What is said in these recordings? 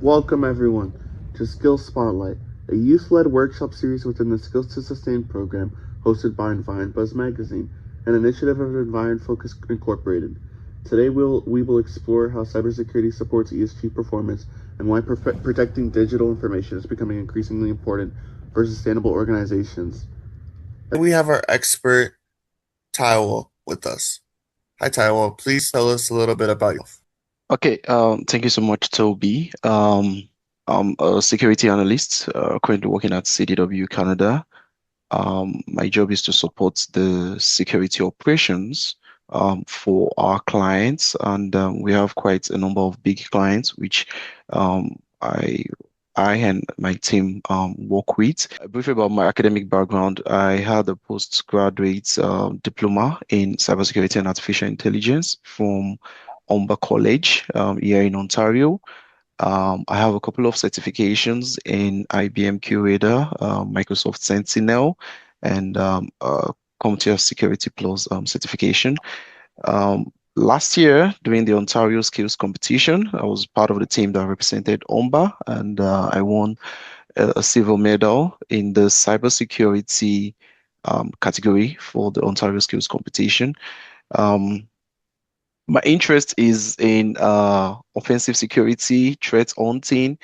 Welcome everyone to SkillSpotlight, a youth-led workshop series within the Skills to Sustain program hosted by EnvironBuzz magazine, an initiative of EnvironFocus Incorporated. Today we will explore how cybersecurity supports ESG performance and why protecting digital information is becoming increasingly important for sustainable organizations. We have our expert Taiwo with us. Hi Taiwo, please tell us a little bit about yourself. Okay, thank you so much, Toby. I'm a security analyst, currently working at CDW Canada. My job is to support the security operations for our clients, and we have quite a number of big clients, which um, I I and my team work with. Briefly about my academic background, I had a postgraduate diploma in cybersecurity and artificial intelligence from Umber College here in Ontario. I have a couple of certifications in IBM Curator, Microsoft Sentinel, and Community of Security Plus certification. Last year, during the Ontario Skills Competition, I was part of the team that represented OMBA, and I won a silver medal in the cybersecurity category for the Ontario Skills Competition. Um, my interest is in offensive security, threat hunting,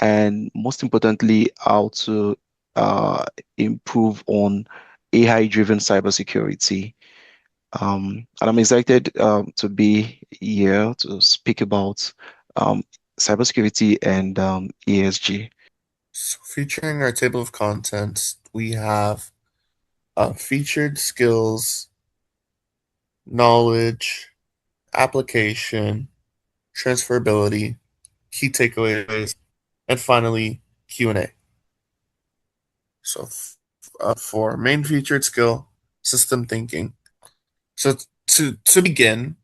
and most importantly, how to improve on AI-driven cybersecurity. And I'm excited to be here to speak about um, cybersecurity and ESG. So featuring our table of contents, we have featured skills, knowledge, application, transferability, key takeaways, and finally Q&A. So for main featured skill, system thinking. So to begin,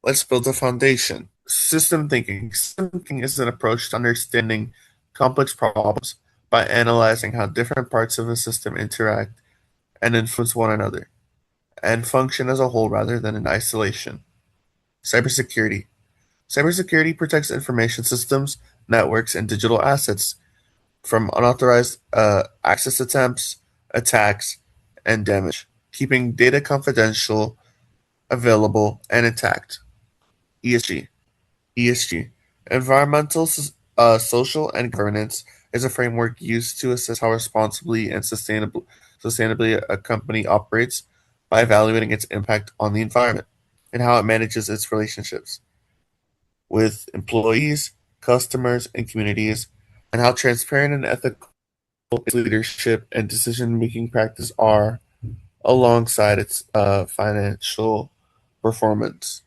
let's build a foundation. System thinking. System thinking is an approach to understanding complex problems by analyzing how different parts of a system interact and influence one another, and function as a whole rather than in isolation. Cybersecurity. Cybersecurity protects information systems, networks, and digital assets from unauthorized access attempts, attacks, and damage, keeping data confidential, available, and intact. ESG. ESG. Environmental, social, and governance is a framework used to assess how responsibly and sustainably a company operates by evaluating its impact on the environment and how it manages its relationships with employees, customers, and communities, and how transparent and ethical its leadership and decision-making practice are alongside its financial performance.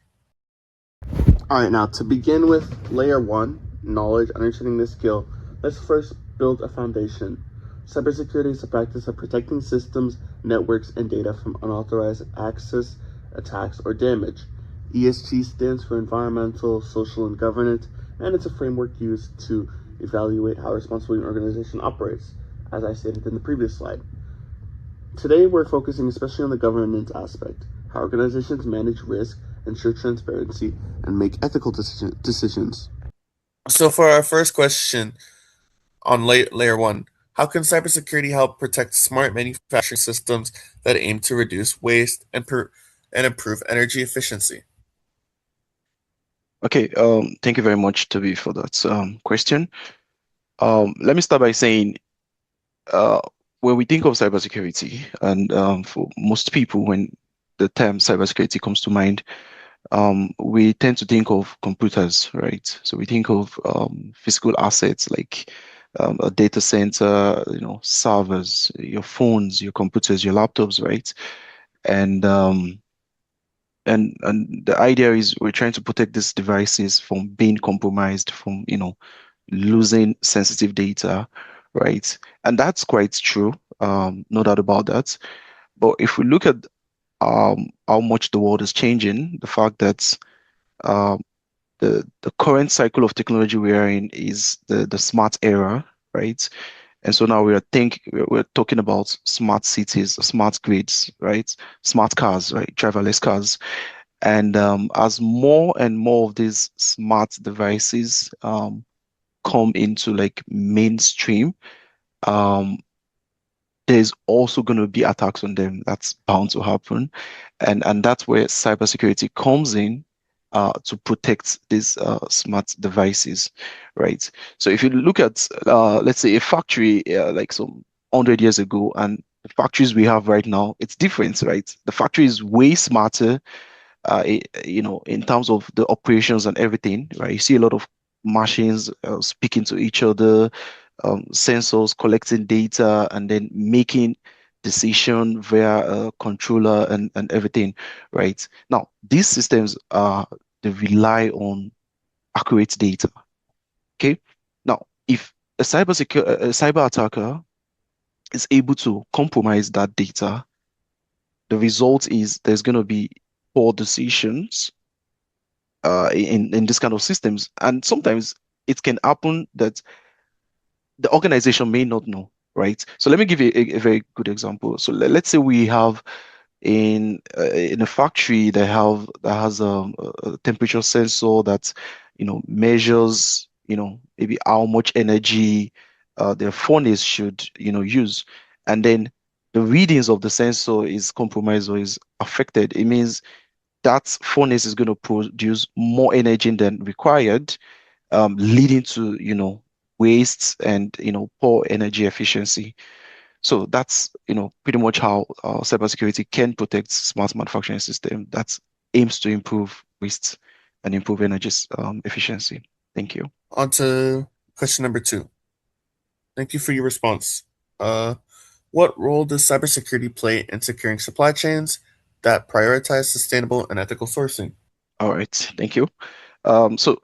All right, now to begin with layer one, knowledge, understanding the skill, let's first build a foundation. Cybersecurity is the practice of protecting systems, networks, and data from unauthorized access, attacks, or damage. ESG stands for environmental, social, and governance, and it's a framework used to evaluate how responsibly an organization operates, as I stated in the previous slide. Today, we're focusing especially on the governance aspect, how organizations manage risk, ensure transparency, and make ethical decisions. So, for our first question on layer one, how can cybersecurity help protect smart manufacturing systems that aim to reduce waste and improve energy efficiency? Okay, thank you very much, Toby, for that question. Let me start by saying, uh, when we think of cybersecurity, and for most people, when the term cybersecurity comes to mind, we tend to think of computers, right? So we think of physical assets like a data center, servers, your phones, your computers, your laptops, right? And and the idea is we're trying to protect these devices from being compromised, from losing sensitive data, right? And that's quite true, no doubt about that. But if we look at how much the world is changing, the fact that um, the current cycle of technology we are in is the smart era, right? And so now we're talking about smart cities, smart grids, right? Smart cars, right? Driverless cars. And as more and more of these smart devices come into like mainstream, um, there's also going to be attacks on them. That's bound to happen. And that's where cybersecurity comes in to protect these smart devices, right? So if you look at, let's say, a factory like some 100 years ago and the factories we have right now, it's different, right? The factory is way smarter, in terms of the operations and everything, right? You see a lot of machines speaking to each other, sensors collecting data, and then making decision via a controller and everything, right? Now, these systems they rely on accurate data. Okay. Now, if a cyber attacker is able to compromise that data, the result is there's going to be poor decisions in this kind of systems. And sometimes it can happen that the organization may not know, right? So let me give you a very good example. So let's say we have in a factory that has a temperature sensor that measures maybe how much energy their furnace should use, and then the readings of the sensor is compromised or is affected. It means that furnace is going to produce more energy than required, leading to, wastes and, poor energy efficiency. So that's, pretty much how cybersecurity can protect smart manufacturing system that aims to improve waste and improve energy efficiency. Thank you. On to question number two. Thank you for your response. Uh, what role does cybersecurity play in securing supply chains that prioritize sustainable and ethical sourcing? All right. Thank you. So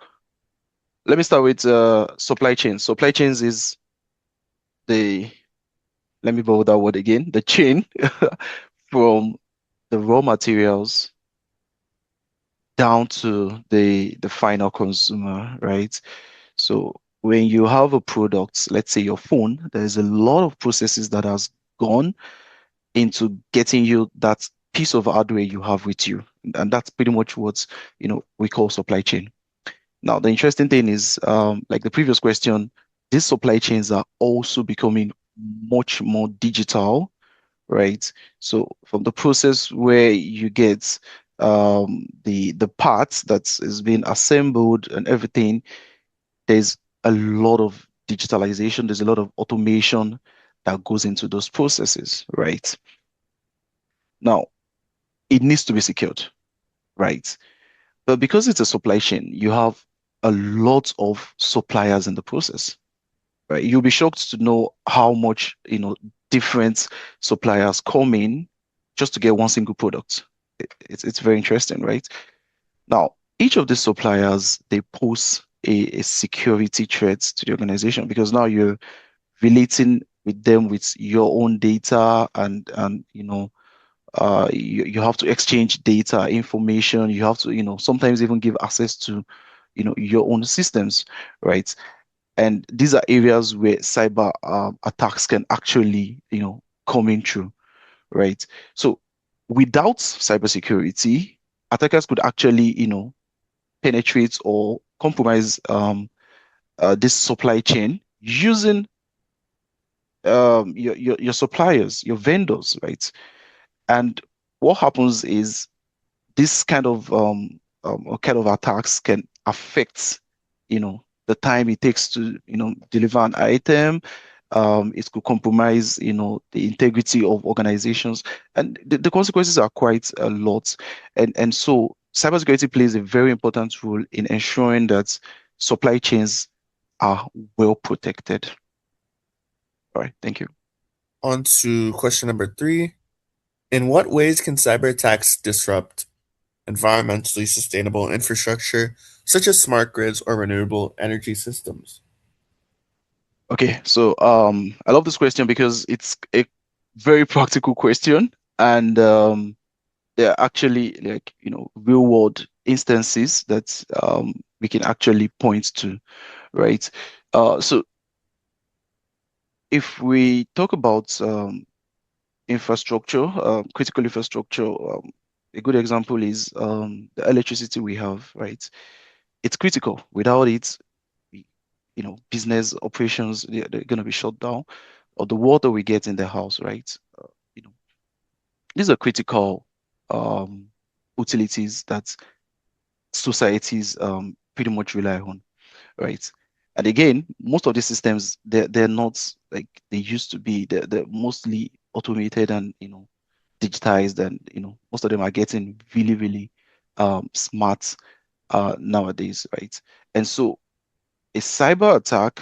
let me start with supply chains. Supply chains is the, let me borrow that word again, the chain from the raw materials down to the final consumer, right? So when you have a product, let's say your phone, there's a lot of processes that has gone into getting you that piece of hardware you have with you. And that's pretty much what, we call supply chain. Now, the interesting thing is, like the previous question, these supply chains are also becoming much more digital, right? So from the process where you get the parts that is being assembled and everything, there's a lot of digitalization, there's a lot of automation that goes into those processes, right? Now, it needs to be secured, right? But because it's a supply chain, you have a lot of suppliers in the process, right? You'll be shocked to know how much, different suppliers come in just to get one single product. It's very interesting, right? Now, each of these suppliers, they pose a security threat to the organization because now you're relating with them with your own data and you have to exchange data, information. You have to, sometimes even give access to, your own systems, right? And these are areas where cyber attacks can actually, come in through, right? So without cybersecurity, attackers could actually, penetrate or compromise this supply chain using your suppliers, your vendors, right? And what happens is this kind of attacks can affect, the time it takes to, deliver an item. It could compromise, the integrity of organizations, and the consequences are quite a lot. And so cybersecurity plays a very important role in ensuring that supply chains are well protected. All right, thank you. On to question number three. In what ways can cyber attacks disrupt environmentally sustainable infrastructure, such as smart grids or renewable energy systems? Okay, so I love this question because it's a very practical question, and there are actually like real world instances that we can actually point to, right? So if we talk about infrastructure, critical infrastructure, a good example is the electricity we have, right? It's critical. Without it, business operations, they're going to be shut down, or the water we get in the house, right? You know, these are critical um, utilities that societies pretty much rely on, right? And again, most of these systems, they're not like they used to be. They're mostly automated and digitized, and most of them are getting really, really smart nowadays, right? And so a cyber attack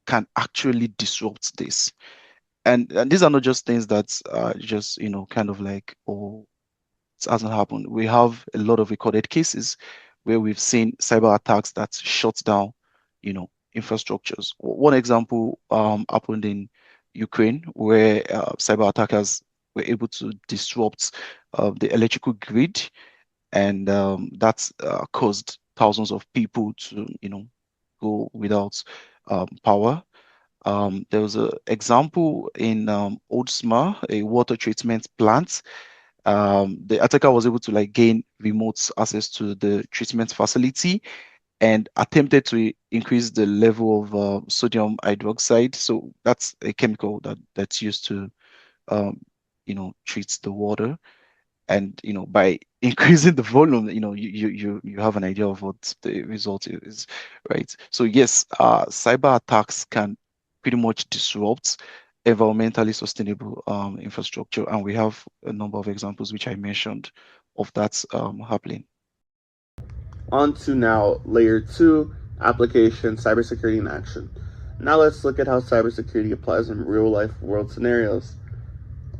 can actually disrupt this. And these are not just things that just kind of like, oh, it hasn't happened. We have a lot of recorded cases where we've seen cyber attacks that shut down, infrastructures. One example happened in Ukraine, where cyber attackers were able to disrupt the electrical grid, and that's caused thousands of people to, go without power. There was an example in Oldsmar, a water treatment plant. The attacker was able to like gain remote access to the treatment facility and attempted to increase the level of sodium hydroxide. So that's a chemical that's used to treat the water. And by increasing the volume, you have an idea of what the result is, right? So yes, cyber attacks can pretty much disrupt environmentally sustainable infrastructure, and we have a number of examples which I mentioned of that happening. On to now layer two, application, cybersecurity in action. Now let's look at how cybersecurity applies in real life world scenarios.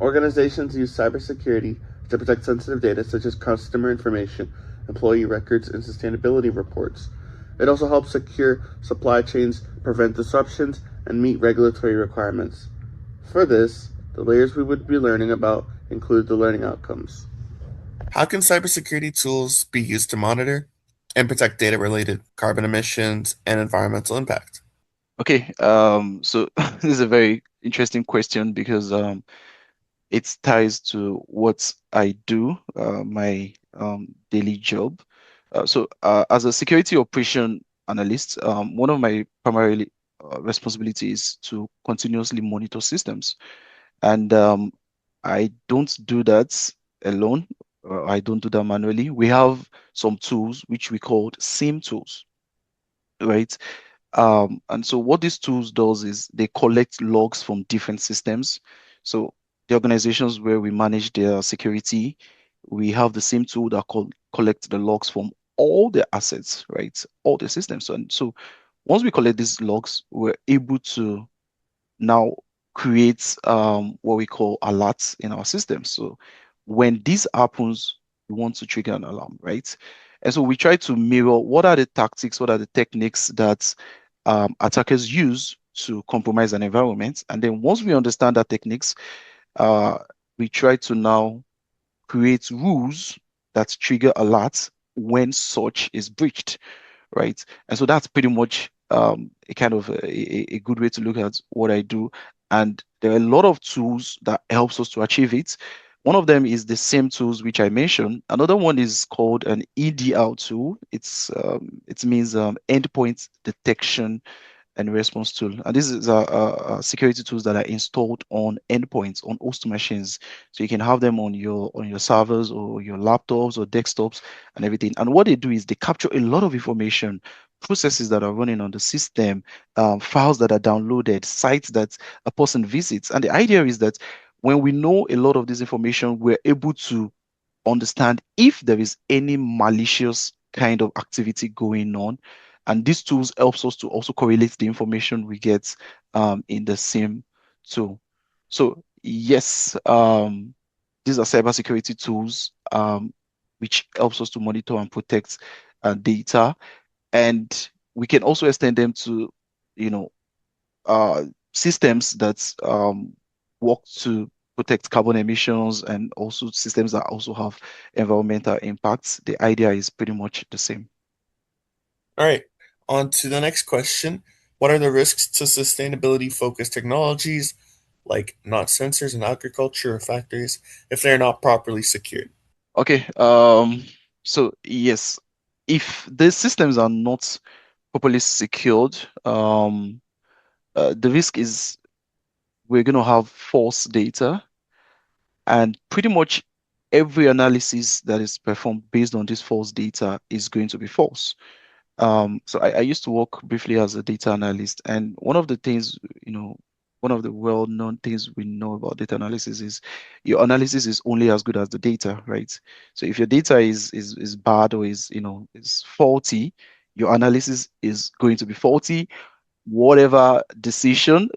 Organizations use cybersecurity to protect sensitive data such as customer information, employee records, and sustainability reports. It also helps secure supply chains, prevent disruptions, and meet regulatory requirements. For this, the layers we would be learning about include the learning outcomes. How can cybersecurity tools be used to monitor and protect data related carbon emissions and environmental impact? Okay, so this is a very interesting question because it ties to what I do, my daily job. As a security operation analyst, one of my primary responsibilities is to continuously monitor systems. And I don't do that alone. I don't do that manually. We have some tools which we call SIM tools, right? And so what these tools does is they collect logs from different systems. So the organizations where we manage their security, we have the same tool that collect the logs from all the assets, right? All the systems. And so once we collect these logs, we're able to now create what we call alerts in our system. So when this happens, we want to trigger an alarm, right? And so we try to mirror what are the tactics, what are the techniques that attackers use to compromise an environment. And then once we understand that techniques, uh, we try to now create rules that trigger alerts when such is breached, right? And so that's pretty much a kind of a good way to look at what I do. And there are a lot of tools that helps us to achieve it. One of them is the same tools which I mentioned. Another one is called an EDR tool. It means endpoint detection and response tool. And this is security tools that are installed on endpoints, on host machines. So you can have them on your servers or your laptops or desktops and everything. And what they do is they capture a lot of information, processes that are running on the system, files that are downloaded, sites that a person visits. And the idea is that when we know a lot of this information, we're able to understand if there is any malicious kind of activity going on. And these tools helps us to also correlate the information we get in the same tool. So yes, these are cybersecurity tools which helps us to monitor and protect data. And we can also extend them to, you know, uh, systems that work to protect carbon emissions and also systems that also have environmental impacts. The idea is pretty much the same. All right, on to the next question. What are the risks to sustainability focused technologies like not sensors in agriculture or factories if they're not properly secured? Okay, so yes, if the systems are not properly secured, the risk is we're going to have false data, and pretty much every analysis that is performed based on this false data is going to be false. So I used to work briefly as a data analyst, and one of the things, one of the well-known things we know about data analysis is your analysis is only as good as the data, right? So if your data is bad or is faulty, your analysis is going to be faulty. Whatever decision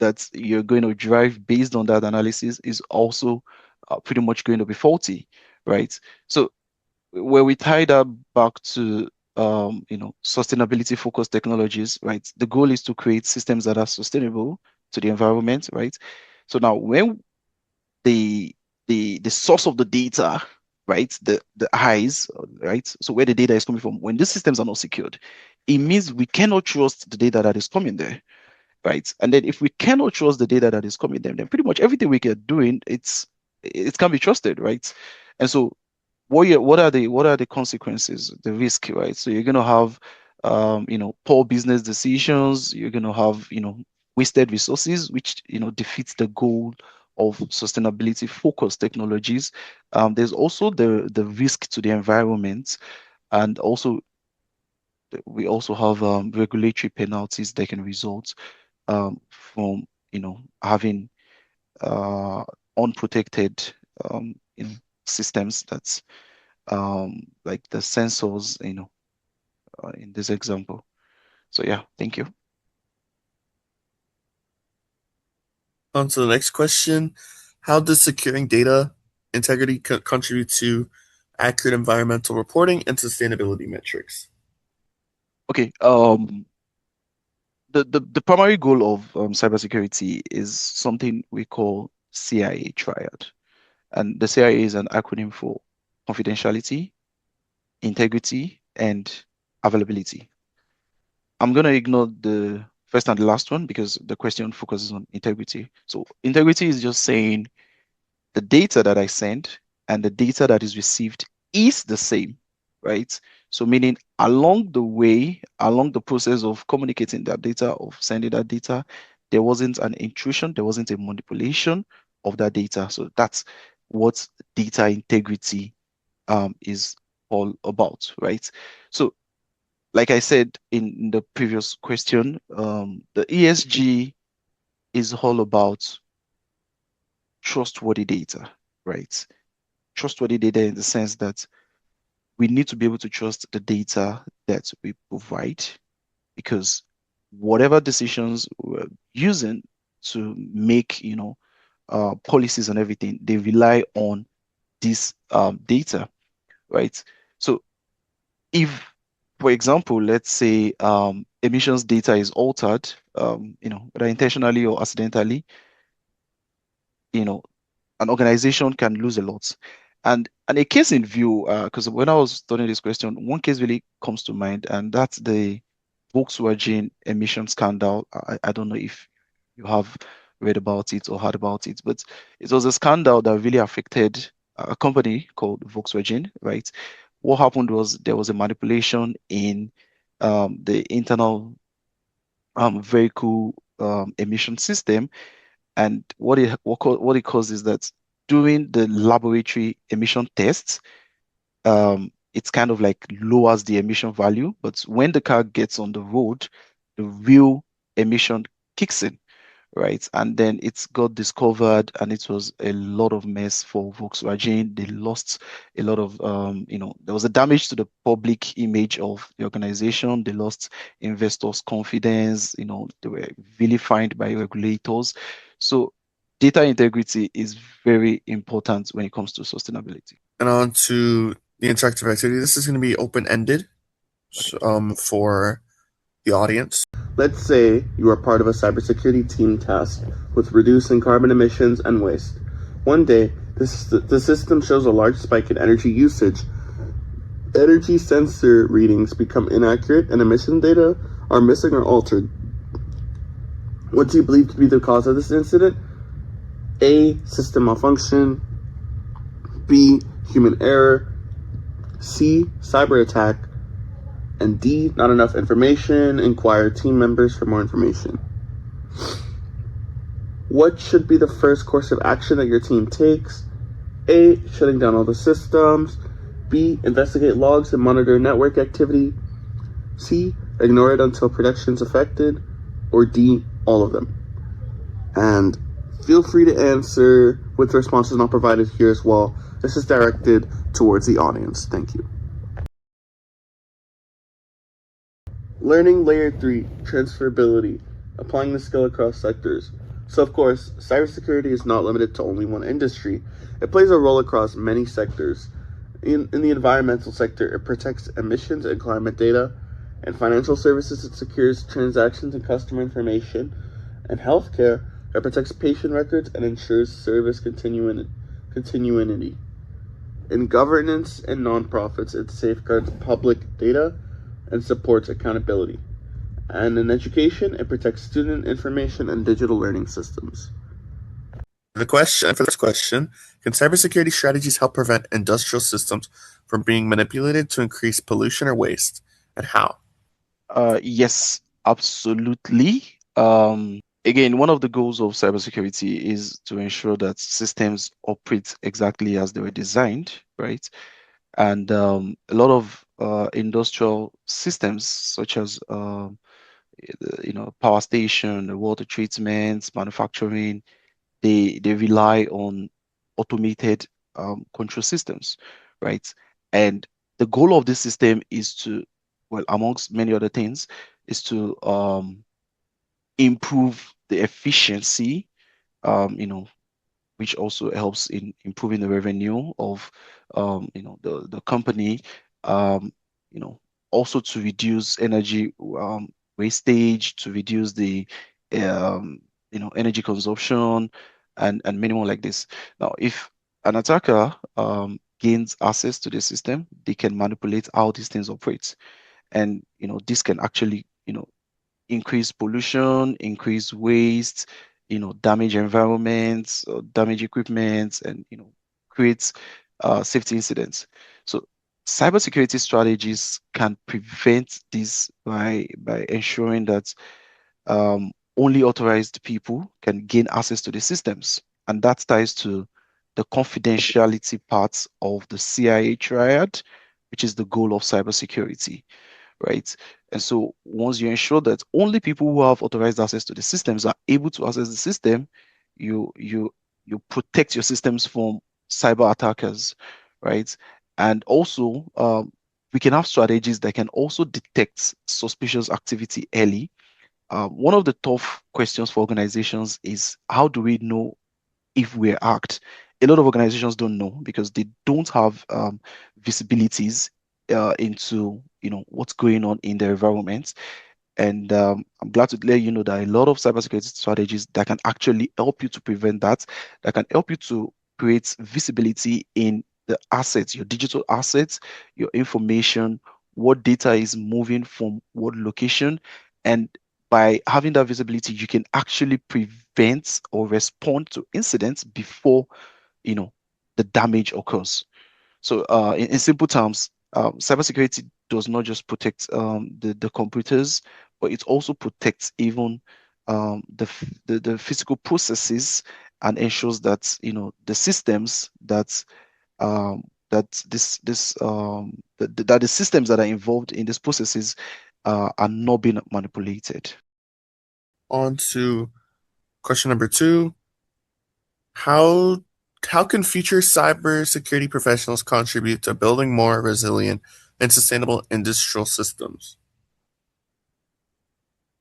that you're going to drive based on that analysis is also pretty much going to be faulty, right? So where we tie that back to sustainability focused technologies, right? The goal is to create systems that are sustainable to the environment, right? So now when the source of the data, right, the eyes, right? So where the data is coming from, when these systems are not secured, it means we cannot trust the data that is coming there, right? And then if we cannot trust the data that is coming there, then pretty much everything we are doing, it can be trusted, right? And so what are the consequences, the risk, right? So you're gonna have poor business decisions, you're gonna have wasted resources, which defeats the goal of sustainability focused technologies. There's also the risk to the environment, and also we also have regulatory penalties that can result from having uh, unprotected um, you know, systems that's like the sensors, in this example. So yeah, thank you. On to the next question. How does securing data integrity contribute to accurate environmental reporting and sustainability metrics? Okay. The primary goal of cybersecurity is something we call CIA triad, and the CIA is an acronym for confidentiality, integrity, and availability. I'm gonna ignore the first and the last one because the question focuses on integrity. So integrity is just saying the data that I send and the data that is received is the same, right? So meaning along the way, along the process of communicating that data, of sending that data, there wasn't an intrusion, there wasn't a manipulation of that data. So that's what data integrity is all about, right? So like I said in the previous question, the ESG is all about trustworthy data, right? Trustworthy data in the sense that we need to be able to trust the data that we provide, because whatever decisions we're using to make, policies and everything, they rely on this data, right? So if, for example, let's say emissions data is altered, whether intentionally or accidentally, you know, an organization can lose a lot. And a case in view, because when I was studying this question, one case really comes to mind, and that's the Volkswagen emission scandal. I don't know if you have read about it or heard about it, but it was a scandal that really affected a company called Volkswagen, right? What happened was there was a manipulation in the internal vehicle emission system, and what it causes is that during the laboratory emission tests, it's kind of like lowers the emission value, but when the car gets on the road, the real emission kicks in, right? And then it's got discovered, and it was a lot of mess for Volkswagen. They lost a lot of, there was a damage to the public image of the organization. They lost investors' confidence. They were vilified by regulators. So data integrity is very important when it comes to sustainability. And on to the interactive activity. This is going to be open-ended Okay. for the audience. Let's say you are part of a cybersecurity team tasked with reducing carbon emissions and waste. One day, the system shows a large spike in energy usage. Energy sensor readings become inaccurate and emission data are missing or altered. What do you believe to be the cause of this incident? A. System malfunction. B. Human error. C. Cyber attack. And D, not enough information, inquire team members for more information. What should be the first course of action that your team takes? A, shutting down all the systems. B, investigate logs and monitor network activity. C, ignore it until production's affected. Or D, all of them. And feel free to answer with responses not provided here as well. This is directed towards the audience. Thank you. Learning layer 3, transferability, applying the skill across sectors. So of course, cybersecurity is not limited to only one industry. It plays a role across many sectors. In the environmental sector, it protects emissions and climate data. In financial services, it secures transactions and customer information. In healthcare, it protects patient records and ensures service continuity. In governance and nonprofits, it safeguards public data and supports accountability. And in education, it protects student information and digital learning systems. For this question, can cybersecurity strategies help prevent industrial systems from being manipulated to increase pollution or waste, and how? Yes, absolutely. Again, one of the goals of cybersecurity is to ensure that systems operate exactly as they were designed, right? And a lot of industrial systems, such as power station, the water treatment, manufacturing, they rely on automated control systems, right? And the goal of this system is to, well, amongst many other things, is to improve the efficiency, um, you know, which also helps in improving the revenue of the company, um, you know, also to reduce energy wastage, to reduce the um, energy consumption, and many more like this. Now, if an attacker gains access to the system, they can manipulate how these things operate, and this can actually increase pollution, increase waste, damage environments, damage equipment, and create safety incidents. So cybersecurity strategies can prevent this by ensuring that only authorized people can gain access to the systems, and that ties to the confidentiality parts of the CIA triad, which is the goal of cybersecurity, right? And so once you ensure that only people who have authorized access to the systems are able to access the system, you protect your systems from cyber attackers, right? And also, we can have strategies that can also detect suspicious activity early. One of the tough questions for organizations is, how do we know if we're hacked? A lot of organizations don't know because they don't have visibilities into what's going on in their environment. And I'm glad to let you know that a lot of cybersecurity strategies that can actually help you to prevent that, that can help you to create visibility in the assets, your digital assets, your information, what data is moving from what location. And by having that visibility, you can actually prevent or respond to incidents before, you know, the damage occurs. So, in simple terms, cybersecurity does not just protect the computers, but it also protects even the physical processes, and ensures that the systems um, that the systems that are involved in these processes are not being manipulated. On to question number 2. How how can future cybersecurity professionals contribute to building more resilient and sustainable industrial systems?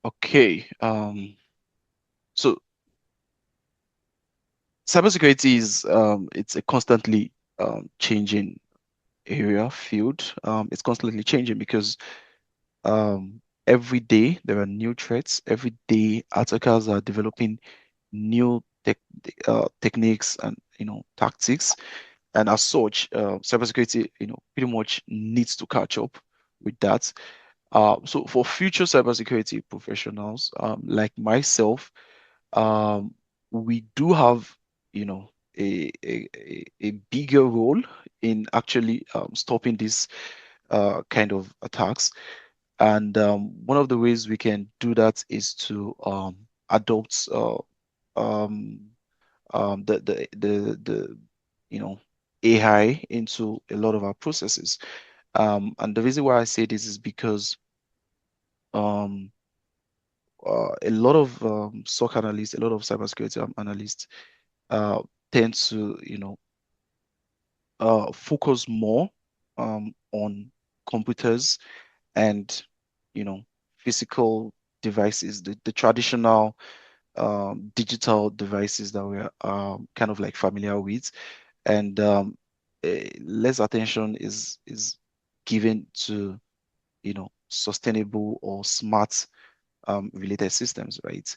Okay, so cybersecurity is it's a constantly changing area field. It's constantly changing because every day there are new threats. Every day attackers are developing new techniques and tactics, and as such, cybersecurity pretty much needs to catch up with that. So for future cybersecurity professionals like myself, um, we do have, a bigger role in actually stopping this kind of attacks. And one of the ways we can do that is to adopt um, the you know AI into a lot of our processes. And the reason why I say this is because um, a lot of SOC analysts, a lot of cybersecurity analysts uh, tend to, focus more on computers and, you know, physical devices, the traditional digital devices that we're kind of like familiar with, and less attention is given to, sustainable or smart related systems, right?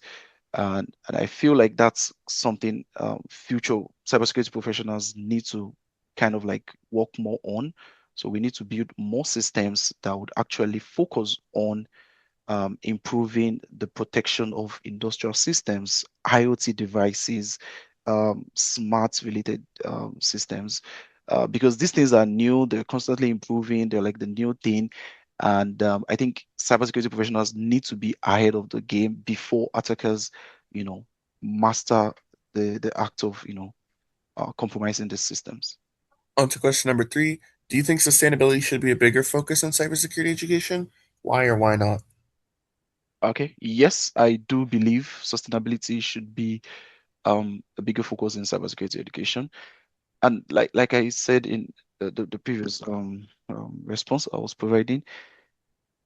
And I feel like that's something future cybersecurity professionals need to kind of like work more on. So we need to build more systems that would actually focus on improving the protection of industrial systems, IoT devices, smart related systems, because these things are new, they're constantly improving, they're like the new thing. And I think cybersecurity professionals need to be ahead of the game before attackers, you know, master the act of, compromising the systems. On to question number three. Do you think sustainability should be a bigger focus in cybersecurity education? Why or why not? Okay, yes, I do believe sustainability should be a bigger focus in cybersecurity education. And like I said in the previous response I was providing,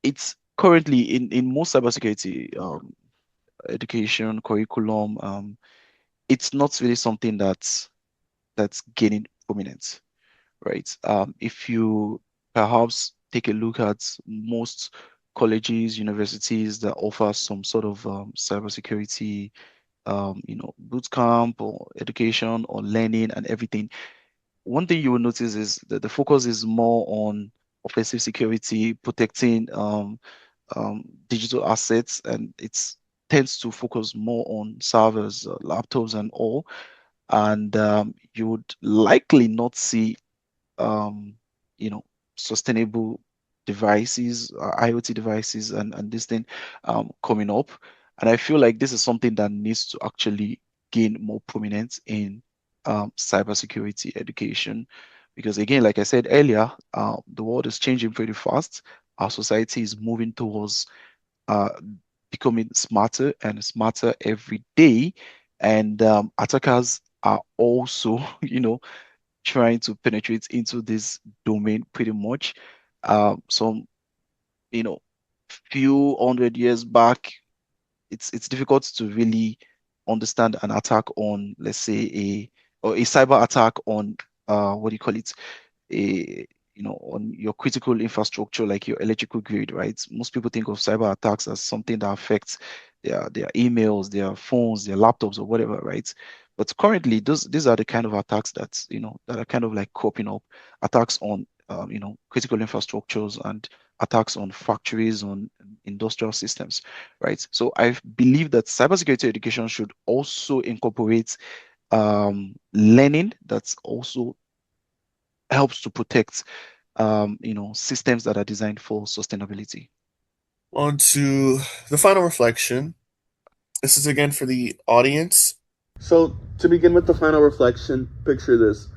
it's currently in most cybersecurity education curriculum, it's not really something that's gaining prominence, right? If you perhaps take a look at most colleges, universities that offer some sort of cybersecurity, boot camp or education or learning and everything, one thing you will notice is that the focus is more on offensive security, protecting digital assets, and it tends to focus more on servers, laptops, and all. And you would likely not see um, you know, sustainable devices, IoT devices, and this thing coming up. And I feel like this is something that needs to actually gain more prominence in cybersecurity education. Because again, like I said earlier, the world is changing pretty fast. Our society is moving towards uh, becoming smarter and smarter every day. And attackers are also, trying to penetrate into this domain pretty much. Some, you know, few hundred years back, it's difficult to really understand an attack on, let's say, a cyber attack on what do you call it? A on your critical infrastructure like your electrical grid, right? Most people think of cyber attacks as something that affects their emails, their phones, their laptops, or whatever, right? But currently, these are the kind of attacks that are kind of like cropping up, attacks on critical infrastructures and attacks on factories, on industrial systems, right? So I believe that cybersecurity education should also incorporate learning that's also helps to protect systems that are designed for sustainability. On to the final reflection. This is again for the audience. So, to begin with the final reflection, picture this.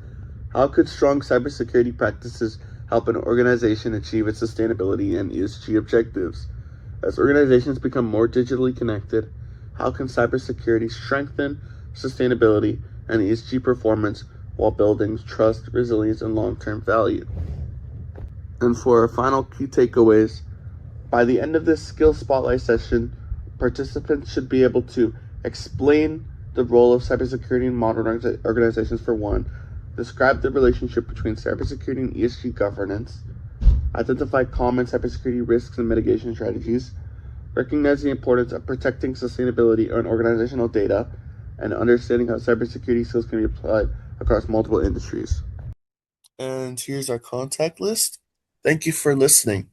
How could strong cybersecurity practices help an organization achieve its sustainability and ESG objectives? As organizations become more digitally connected, how can cybersecurity strengthen sustainability and ESG performance while building trust, resilience, and long term value? And for our final key takeaways, by the end of this skill spotlight session, participants should be able to explain the role of cybersecurity in modern organizations for one, describe the relationship between cybersecurity and ESG governance, identify common cybersecurity risks and mitigation strategies, recognize the importance of protecting sustainability and organizational data, and understanding how cybersecurity skills can be applied across multiple industries. And here's our contact list. Thank you for listening.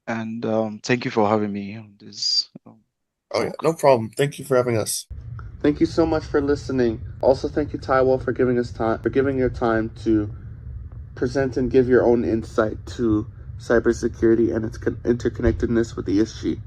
And thank you for having me on this Oh, yeah, talk. no problem. Thank you for having us. Thank you so much for listening. Also, thank you, Taiwo, for giving your time to present and give your own insight to cybersecurity, and its interconnectedness with ESG.